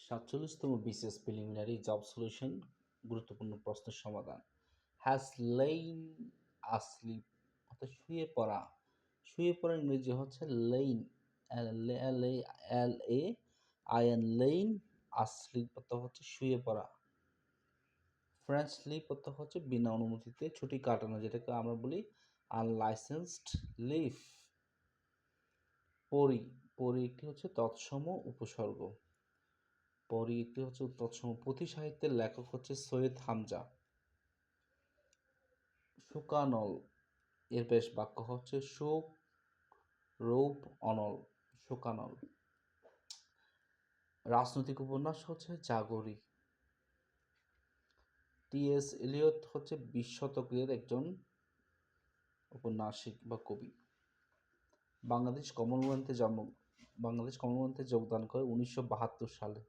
৪৭তম BCS preliminary job solution গুরুত্বপূর্ণ প্রশ্নের সমাধান। হ্যাজ লেইন আসলিপ অর্থাৎ শুয়ে পড়া। শুয়ে পড়া ইংরেজি হচ্ছে লেইন, LAIN লেইন। আসলিপ অর্থ হচ্ছে শুয়ে পড়া। ফ্রেঞ্চ লিভ অর্থ হচ্ছে বিনা অনুমতিতে ছুটি কাটানো, যেটাকে আমরা বলি আনলাইসেন্সড লিভ। পরি পরি একটি হচ্ছে তৎসম উপসর্গ। পরি একটি হচ্ছে তৎসম। পুঁথি সাহিত্যের লেখক হচ্ছে সৈয়দ হামজা। শুকানল এর বেশ বাক্য হচ্ছে সুখ রৌপ অনল, শুকানল। রাজনৈতিক উপন্যাস হচ্ছে জাগরি। টি.এস. এলিয়ট হচ্ছে 20 শতকের একজন ঔপন্যাসিক বা কবি। বাংলাদেশ কমনওয়েলথে যোগদান করে 1972 সালে।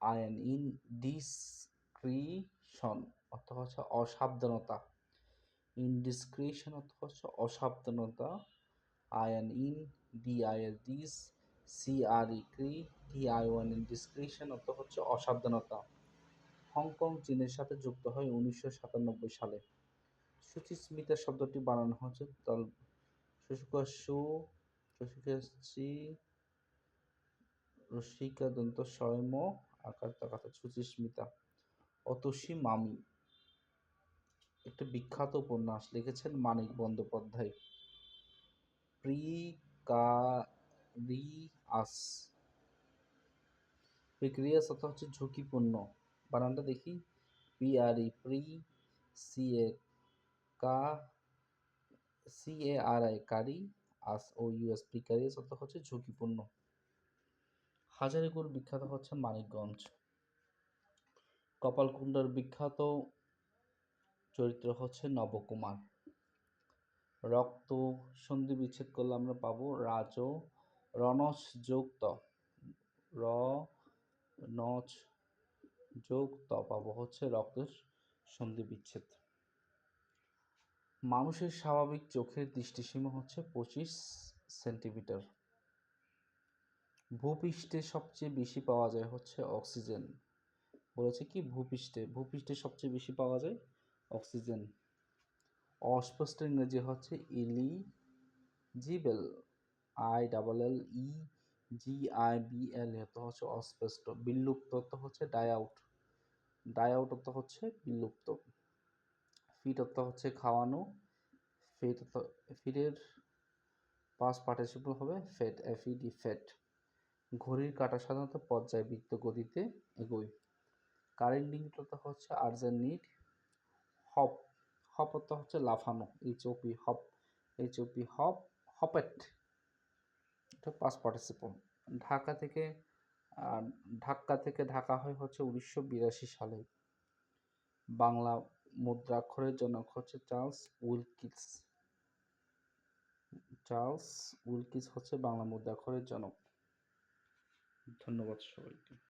আইন ইনডিসক্রিশন অর্থ হচ্ছে অসাবধানতা। ইনডিসক্রিশন অর্থ হচ্ছে অসাবধানতা। আইন ইন ডিআইএস সিআরই টিআইওয়ান ইনডিসক্রিশন অর্থ হচ্ছে অসাবধানতা। হংকং চীনের সাথে যুক্ত হয় 1997 সালে। সুচিস্মিতা শব্দটি বানানো হচ্ছে রসিকা দন্ত স্বয়ম আকার তাকাতে সুচিস্মিতা। অতসী মামি একটা বিখ্যাত উপন্যাস, লিখেছেন মানিক বন্দ্যোপাধ্যায়। প্রিক্রিয়াস অর্থ হচ্ছে ঝুঁকিপূর্ণ। বানানটা দেখি, প্রি CARI কারি, AS প্রিকারিয়াস অর্থ হচ্ছে ঝুঁকিপূর্ণ। হাজারীগুল বিখ্যাত হচ্ছে মানিকগঞ্জ। কপালকুণ্ডার বিখ্যাত চরিত্র হচ্ছে নবকুমার। রক্ত সন্ধি বিচ্ছেদ করলে আমরা পাবো রনচ যোগ ত, রনচ যোগ ত পাবো হচ্ছে রক্তের সন্ধি বিচ্ছেদ। মানুষের স্বাভাবিক চোখের দৃষ্টিসীমা হচ্ছে 25 সেন্টিমিটার। ভূপৃষ্ঠে সবচেয়ে বেশি পাওয়া যায় হচ্ছে অক্সিজেন। বলেছে কি ভূপৃষ্ঠে সবচেয়ে বেশি পাওয়া যায় অক্সিজেন। অস্পষ্ট ইংরেজি হচ্ছে ইলিজিবল, ILLEGIBL অর্থ হচ্ছে অস্পষ্ট। বিলুপ্ত অর্থ হচ্ছে ডাই আউট অর্থ হচ্ছে বিলুপ্ত। ফিট অর্থ হচ্ছে খাওয়ানো। ফিডের পাস্ট পার্টিসিপল হবে ফেট। ঘড়ির কাঁটা সাধারণত পর্যায়বৃত্ত গতিতে এগোয়। কারেন্ট অর্থ হচ্ছে আর্জেন্ট নিড। হপ অর্থ হচ্ছে লাফানো, হপেট, এটা পাস্ট পার্টিসিপল। ঢাকা থেকে ঢাকা হয় হচ্ছে 1982 সালে। বাংলা মুদ্রাক্ষরের জনক হচ্ছে চার্লস উইলকিস হচ্ছে বাংলা মুদ্রাক্ষরের জনক। ধন্যবাদ সবাইকে।